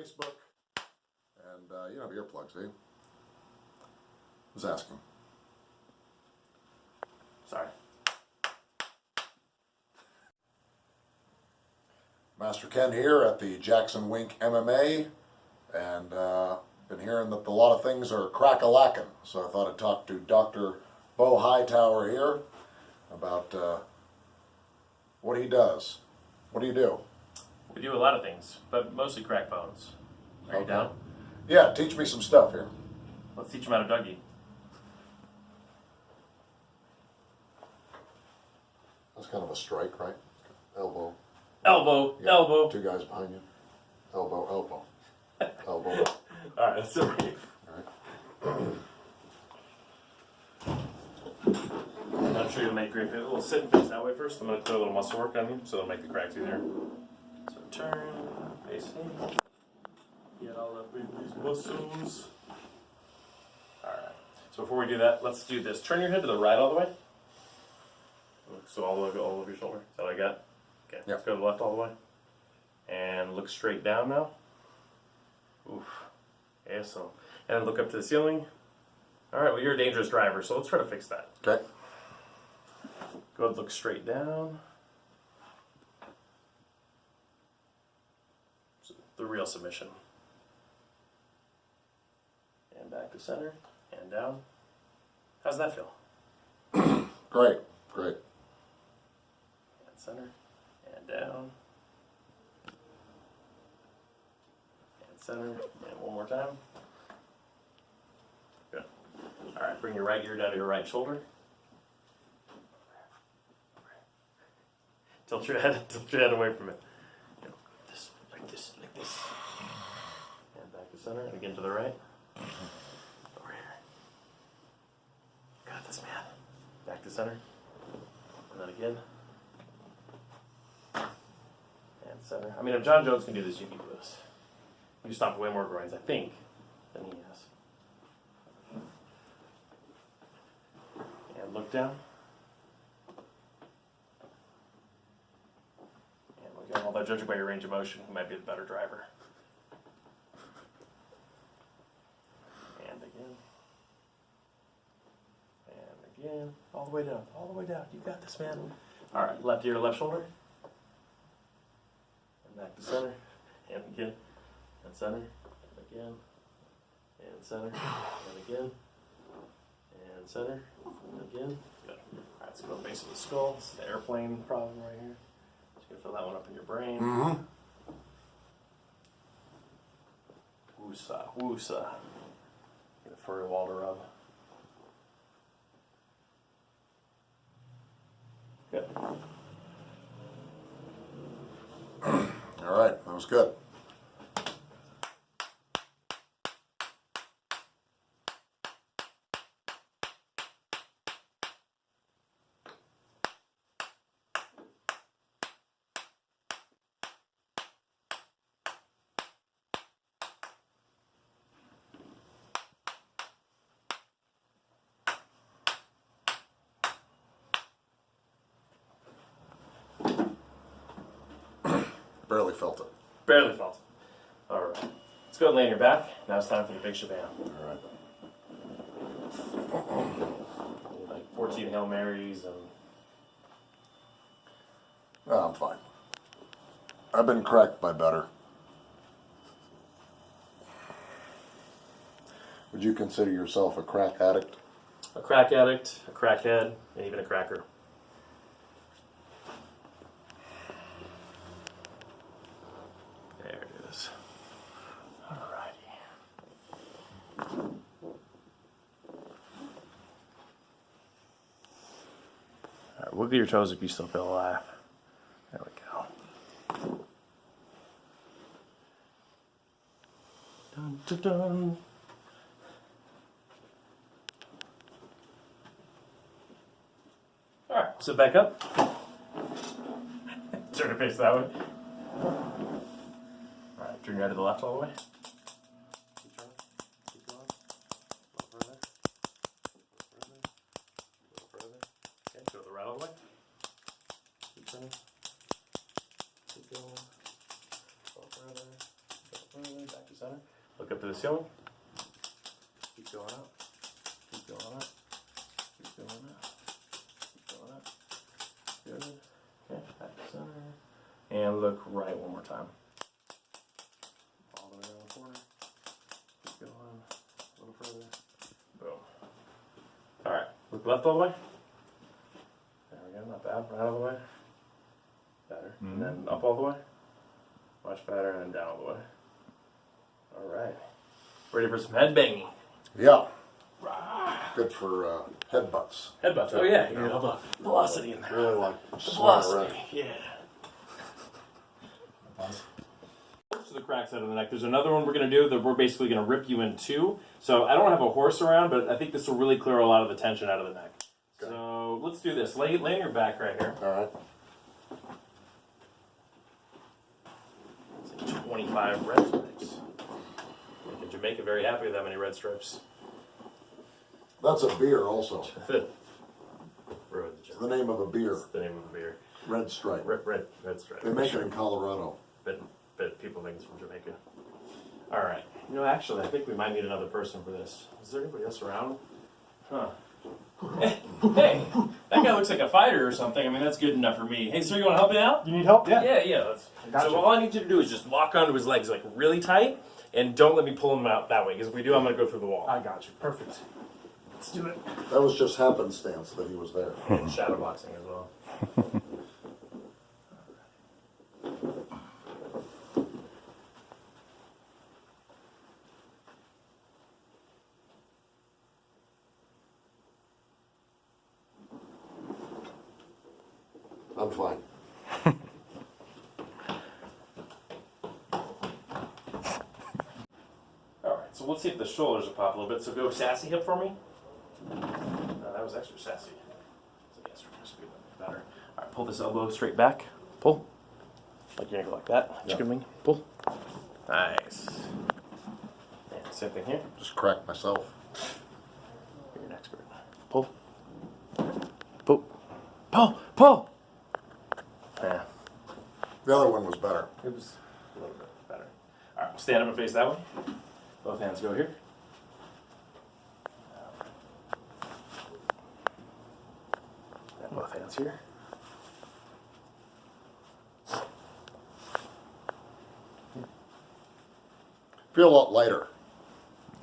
Facebook, and you don't have earplugs, do you? Was asking. Sorry. Master Ken here at the Jackson Wink MMA, and been hearing that a lot of things are crack-a-lackin', so I thought I'd talk to Dr. Bo Hightower here about what he does. What do you do? We do a lot of things, but mostly crack bones. Are you down? Yeah, teach me some stuff here. Let's teach him how to Dougie. That's kind of a strike, right? Elbow. Elbow, You got elbow. Two guys behind you. Elbow, elbow. Elbow. All right, let's do it. All right. I'm not sure you'll make great. We'll sit and face that way first. I'm going to do a little muscle work on you, so it'll make the cracks easier. So turn, face in. Get all up in these muscles. All right. So before we do that, let's do this. Turn your head to the right all the way. So all the way, all over your shoulder. Is that what I got? Okay. Yeah. Let's go to the left all the way. And look straight down now. Oof. Awesome. And then look up to the ceiling. All right. Well, you're a dangerous driver, so let's try to fix that. Okay. Go ahead and look straight down. The real submission. And back to center. And down. How's that feel? Great, great. And center. And down. And center. And one more time. Good. All right. Bring your right ear down to your right shoulder. Tilt your head away from it. Like this. And back to center, and again to the right. Over here. Got this, man. Back to center. And then again. And center. I mean, if John Jones can do this, you can do this. You stopped way more groins, I think, than he has. And look down. Although judging by your range of motion, he might be a better driver. And again. And again. All the way down. All the way down. You got this, man. All right. Left ear, left shoulder. And back to center. And again. And center. And again. And center. And again. And center. And again. Good. All right. Let's go base of the skull. This is the airplane problem right here. Gonna fill that one up in your brain. Mm-hmm. Woosa, woosa. Get a furry wall to rub. Good. All right, that was good. Barely felt it. Barely felt it. All right. Let's go and lay on your back. Now it's time for the big shebang. All right. Like 14 Hail Marys and... Oh, I'm fine. I've been cracked by better. Would you consider yourself a crack addict? A crack addict, a crackhead, and even a cracker. There it is. Alrighty. Alright, wiggle your toes if you still feel alive. There we go. Dun, dun, dun. Alright, sit back up. Turn your face that way. Alright, turn your head to the left all the way. Keep turning. Keep going. A little further. A little further. Okay, go to the right all the way. Keep turning. Keep going. A little further. A little further. Look up to the ceiling. Keep going up. Keep going up. Keep going up. Keep going up. Good. Okay, back to center. And look right one more time. All the way around the corner. Keep going. A little further. Boom. Alright, look left all the way. There we go, not bad. Right all the way. Better. And then up all the way. Much better, and then down all the way. Alright. Ready for some head banging? Yeah. Good for headbutts. Headbutts. Oh yeah, you get all the velocity in there. Really like Velocity. Yeah. To the cracks out of the neck. There's another one we're going to do that we're basically going to rip you in two. So I don't have a horse around, but I think this will really clear a lot of the tension out of the neck. Okay. So let's do this. Lay on your back right here. All right. It's like 25 red stripes. Making Jamaica very happy with that many red stripes. That's a beer also. It's the name of a beer. The name of a beer. Red Stripe. Red stripe. They make it in Colorado. But people think it's from Jamaica. All right. You know, actually, I think we might need another person for this. Is there anybody else around? Huh. Hey, that guy looks like a fighter or something. I mean, that's good enough for me. Hey, sir, you want to help me out? You need help? Yeah. Yeah. So all I need you to do is just lock onto his legs like really tight, and don't let me pull him out that way. Because if we do, I'm going to go through the wall. I got you. Perfect. Let's do it. That was just happenstance that he was there. And shadow boxing as well. I'm fine. Alright, so let's see if the shoulders will pop a little bit. So go sassy hip for me. No, that was extra sassy. So yes, we're supposed to be a little bit better. Alright, pull this elbow straight back. Pull. Like you're gonna go like that. Yeah. Chicken wing. Pull. Nice. And same thing here. Just cracked myself. You're an expert. Pull. Pull. Pull. Pull. Yeah. The other one was better. It was a little bit better. Alright, we'll stand up and face that way. Both hands go here. And both hands here. Feel a lot lighter.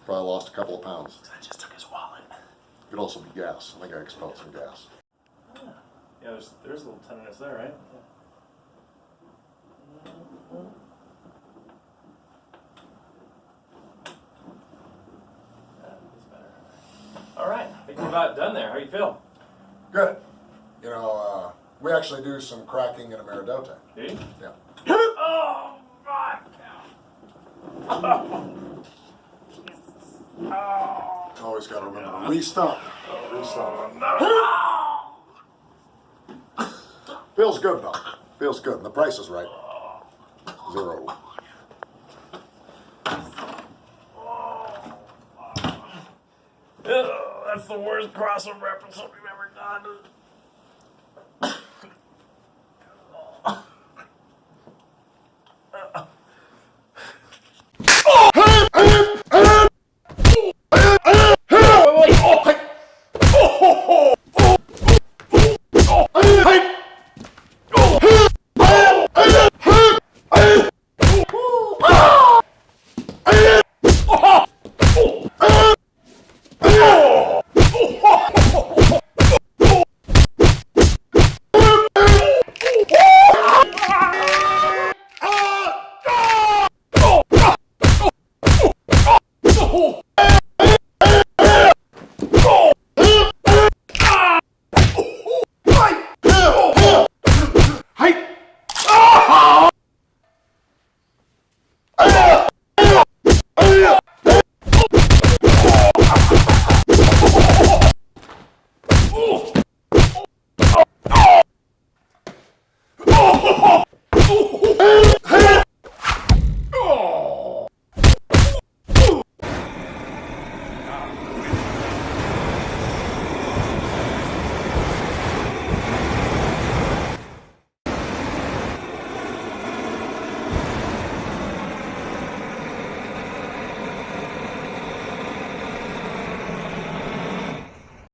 Probably lost a couple of pounds. I just took his wallet. Could also be gas. I think I expelled some gas. Yeah, there's a little tenderness there, right? That is better. All right, I think we're about done there. How you feel? Good. You know, we actually do some cracking in a Meridote. Do you? Yeah. Oh, fuck! Oh. Always got to remember to restop. Restop. Feels good though. Feels good. And the price is right. 0. Oh, that's the worst crossover episode we've ever done.